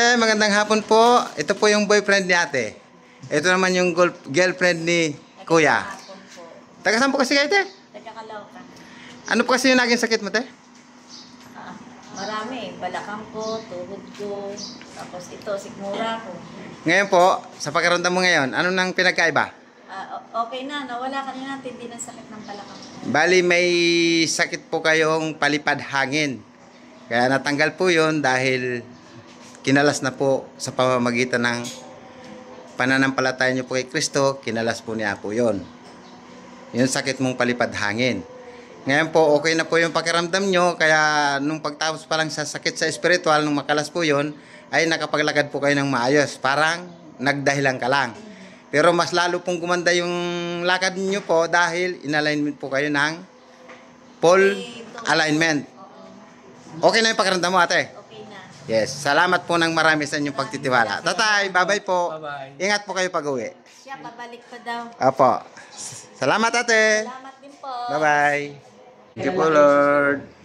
ate, magandang hapon po. Ito po yung boyfriend ni ate. Ito naman yung girlfriend ni kuya. Taga saan po kasi kayo, te? Taga Caloocan. Ano po kasi yung naging sakit mo, te? Marami. Balakang ko, tuhod ko, tapos ito, sikmura ko. Ngayon po, sa pagkaramdam mo ngayon, ano nang pinagkaiba? Okay na, nawala kanina tindi ng sakit ng balakang. Bali, may sakit po kayong palipad hangin. Kaya natanggal po yun dahil kinalas na po sa pamamagitan ng pananampalataya niyo po kay Kristo, kinalas po niya po yun. Yung sakit mong palipad hangin. Ngayon po, okay na po yung pakiramdam nyo, kaya nung pagtapos pa lang sa sakit sa espiritual, nung makalas po yun, ay nakapaglakad po kayo ng maayos. Parang nagdahilan ka lang. Pero mas lalo pong gumanda yung lakad niyo po dahil in-alignment po kayo ng full alignment. Okay na yung pakiramdam mo, ate? Okay na. Yes. Salamat po ng marami sa inyong pagtitiwala. Tatay, bye-bye po. Bye-bye. Ingat po kayo pag-uwi. Siya, pabalik pa daw. Apo. Salamat, ate. Salamat din po. Bye-bye. Thank you po, Lord.